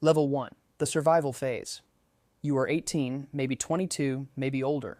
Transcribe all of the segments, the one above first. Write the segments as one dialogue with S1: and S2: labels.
S1: Level 1. The survival phase. You are 18, maybe 22, maybe older.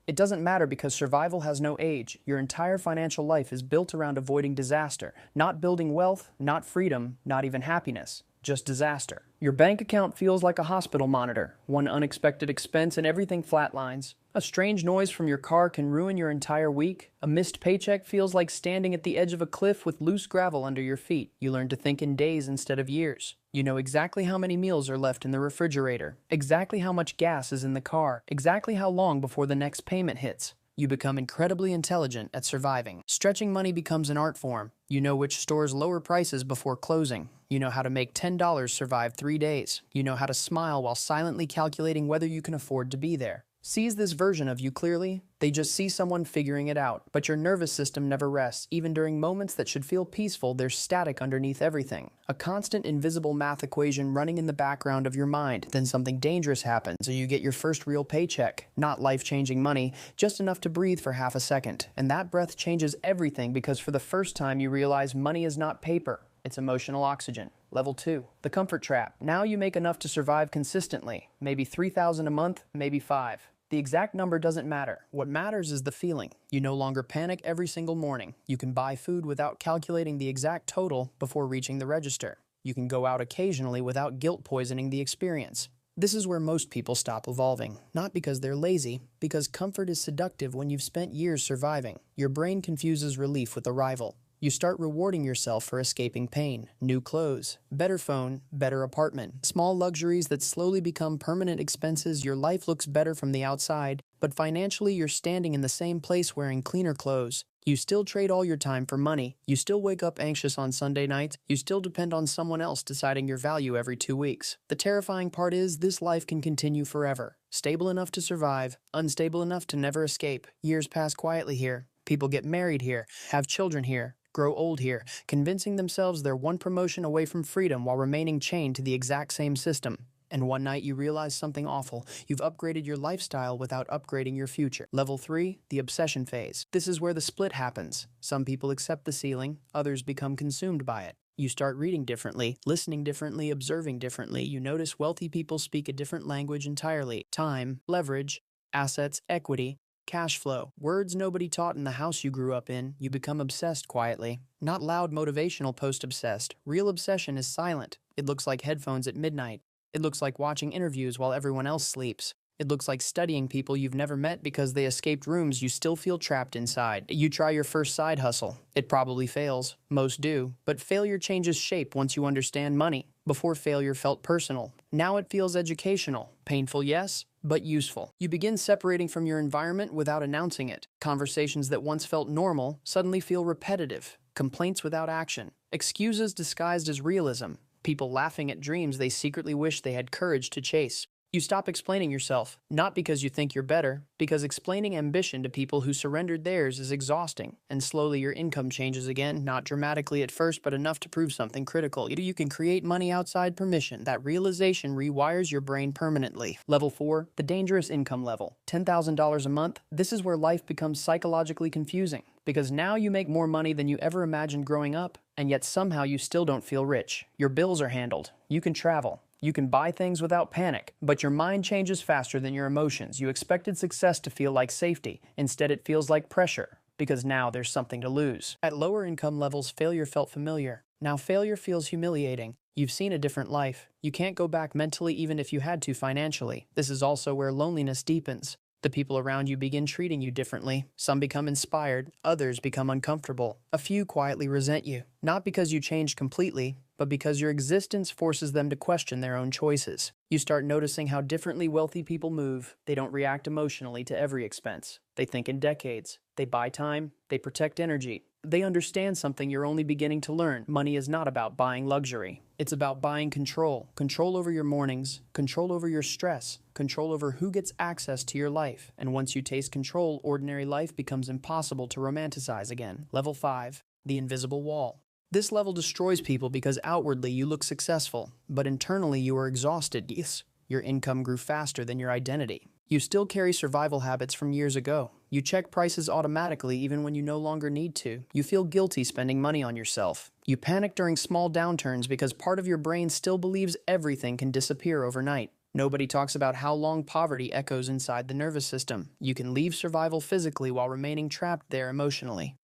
S1: It doesn't matter because survival has no age. Your entire financial life is built around avoiding disaster, not building wealth, not freedom, not even happiness. Just disaster. Your bank account feels like a hospital monitor. One unexpected expense and everything flatlines. A strange noise from your car can ruin your entire week. A missed paycheck feels like standing at the edge of a cliff with loose gravel under your feet. You learn to think in days instead of years. You know exactly how many meals are left in the refrigerator, exactly how much gas is in the car, exactly how long before the next payment hits. You become incredibly intelligent at surviving. Stretching money becomes an art form. You know which stores lower prices before closing. You know how to make $10 survive 3 days. You know how to smile while silently calculating whether you can afford to be there. Sees this version of you clearly? They just see someone figuring it out. But your nervous system never rests. Even during moments that should feel peaceful, there's static underneath everything. A constant invisible math equation running in the background of your mind. Then something dangerous happens, so you get your first real paycheck. Not life-changing money, just enough to breathe for half a second. And that breath changes everything because for the first time you realize money is not paper. It's emotional oxygen. Level 2. The comfort trap. Now you make enough to survive consistently. Maybe $3,000 a month, maybe 5. The exact number doesn't matter. What matters is the feeling. You no longer panic every single morning. You can buy food without calculating the exact total before reaching the register. You can go out occasionally without guilt poisoning the experience. This is where most people stop evolving. Not because they're lazy, because comfort is seductive when you've spent years surviving. Your brain confuses relief with arrival. You start rewarding yourself for escaping pain. New clothes, better phone, better apartment. Small luxuries that slowly become permanent expenses. Your life looks better from the outside, but financially you're standing in the same place wearing cleaner clothes. You still trade all your time for money. You still wake up anxious on Sunday nights. You still depend on someone else deciding your value every 2 weeks. The terrifying part is this life can continue forever. Stable enough to survive, unstable enough to never escape. Years pass quietly here. People get married here, have children here, grow old here, convincing themselves they're one promotion away from freedom while remaining chained to the exact same system. And one night you realize something awful. You've upgraded your lifestyle without upgrading your future. Level 3, the obsession phase. This is where the split happens. Some people accept the ceiling, others become consumed by it. You start reading differently, listening differently, observing differently. You notice wealthy people speak a different language entirely. Time, leverage, assets, equity, cash flow. Words nobody taught in the house you grew up in. You become obsessed quietly. Not loud motivational post-obsessed. Real obsession is silent. It looks like headphones at midnight. It looks like watching interviews while everyone else sleeps. It looks like studying people you've never met because they escaped rooms you still feel trapped inside. You try your first side hustle. It probably fails. Most do. But failure changes shape once you understand money. Before failure felt personal. Now it feels educational. Painful, yes, but useful. You begin separating from your environment without announcing it. Conversations that once felt normal suddenly feel repetitive. Complaints without action. Excuses disguised as realism. People laughing at dreams they secretly wish they had courage to chase. You stop explaining yourself, not because you think you're better, because explaining ambition to people who surrendered theirs is exhausting, and slowly your income changes again, not dramatically at first, but enough to prove something critical. You can create money outside permission. That realization rewires your brain permanently. Level 4, the dangerous income level. $10,000 a month. This is where life becomes psychologically confusing, because now you make more money than you ever imagined growing up, and yet somehow you still don't feel rich. Your bills are handled. You can travel. You can buy things without panic, but your mind changes faster than your emotions. You expected success to feel like safety. Instead, it feels like pressure, because now there's something to lose. At lower income levels, failure felt familiar. Now failure feels humiliating. You've seen a different life. You can't go back mentally even if you had to financially. This is also where loneliness deepens. The people around you begin treating you differently. Some become inspired, others become uncomfortable. A few quietly resent you, not because you changed completely, but because your existence forces them to question their own choices. You start noticing how differently wealthy people move. They don't react emotionally to every expense. They think in decades. They buy time. They protect energy. They understand something you're only beginning to learn. Money is not about buying luxury. It's about buying control. Control over your mornings, control over your stress, control over who gets access to your life. And once you taste control, ordinary life becomes impossible to romanticize again. Level 5, the invisible wall. This level destroys people because outwardly you look successful, but internally you are exhausted. Yes, your income grew faster than your identity. You still carry survival habits from years ago. You check prices automatically even when you no longer need to. You feel guilty spending money on yourself. You panic during small downturns because part of your brain still believes everything can disappear overnight. Nobody talks about how long poverty echoes inside the nervous system. You can leave survival physically while remaining trapped there emotionally.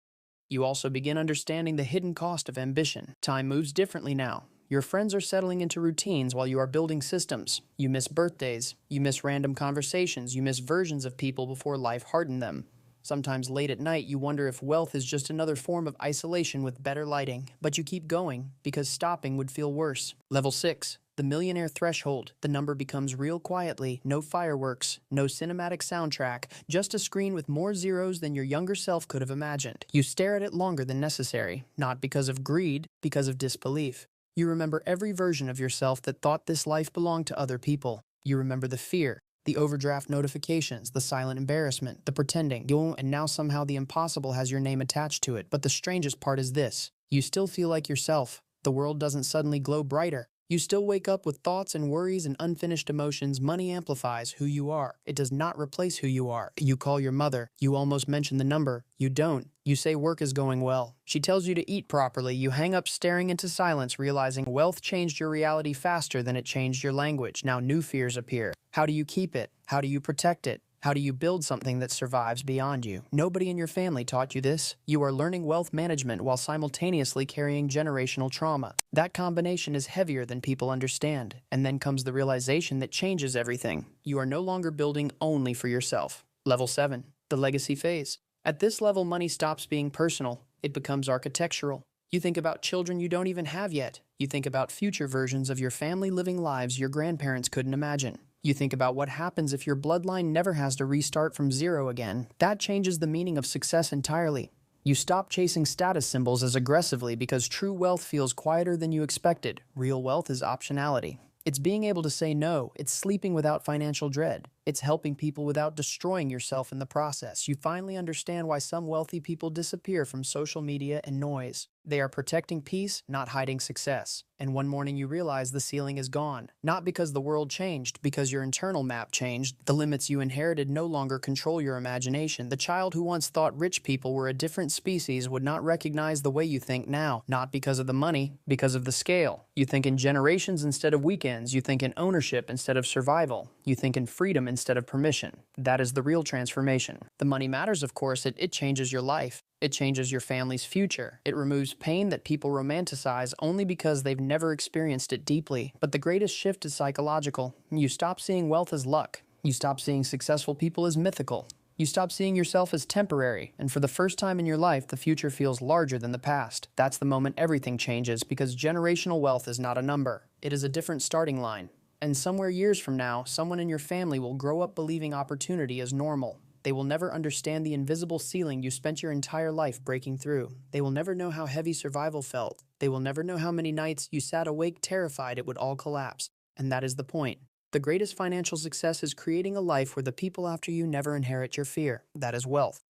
S1: You also begin understanding the hidden cost of ambition. Time moves differently now. Your friends are settling into routines while you are building systems. You miss birthdays. You miss random conversations. You miss versions of people before life hardened them. Sometimes late at night, you wonder if wealth is just another form of isolation with better lighting. But you keep going because stopping would feel worse. Level 6. The millionaire threshold. The number becomes real quietly. No fireworks, no cinematic soundtrack, just a screen with more zeros than your younger self could have imagined. You stare at it longer than necessary, not because of greed, because of disbelief. You remember every version of yourself that thought this life belonged to other people. You remember the fear, the overdraft notifications, the silent embarrassment, the pretending, and now somehow the impossible has your name attached to it. But the strangest part is this. You still feel like yourself. The world doesn't suddenly glow brighter. You still wake up with thoughts and worries and unfinished emotions. Money amplifies who you are. It does not replace who you are. You call your mother. You almost mention the number. You don't. You say work is going well. She tells you to eat properly. You hang up staring into silence, realizing wealth changed your reality faster than it changed your language. Now new fears appear. How do you keep it? How do you protect it? How do you build something that survives beyond you? Nobody in your family taught you this. You are learning wealth management while simultaneously carrying generational trauma. That combination is heavier than people understand. And then comes the realization that changes everything. You are no longer building only for yourself. Level 7. The legacy phase. At this level, money stops being personal. It becomes architectural. You think about children you don't even have yet. You think about future versions of your family living lives your grandparents couldn't imagine. You think about what happens if your bloodline never has to restart from zero again. That changes the meaning of success entirely. You stop chasing status symbols as aggressively because true wealth feels quieter than you expected. Real wealth is optionality. It's being able to say no. It's sleeping without financial dread. It's helping people without destroying yourself in the process. You finally understand why some wealthy people disappear from social media and noise. They are protecting peace, not hiding success. And one morning you realize the ceiling is gone. Not because the world changed, because your internal map changed. The limits you inherited no longer control your imagination. The child who once thought rich people were a different species would not recognize the way you think now. Not because of the money, because of the scale. You think in generations instead of weekends. You think in ownership instead of survival. You think in freedom instead of permission. That is the real transformation. The money matters, of course. It changes your life. It changes your family's future. It removes pain that people romanticize only because they've never experienced it deeply. But the greatest shift is psychological. You stop seeing wealth as luck. You stop seeing successful people as mythical. You stop seeing yourself as temporary. And for the first time in your life, the future feels larger than the past. That's the moment everything changes, because generational wealth is not a number. It is a different starting line. And somewhere years from now, someone in your family will grow up believing opportunity is normal. They will never understand the invisible ceiling you spent your entire life breaking through. They will never know how heavy survival felt. They will never know how many nights you sat awake terrified it would all collapse. And that is the point. The greatest financial success is creating a life where the people after you never inherit your fear. That is wealth.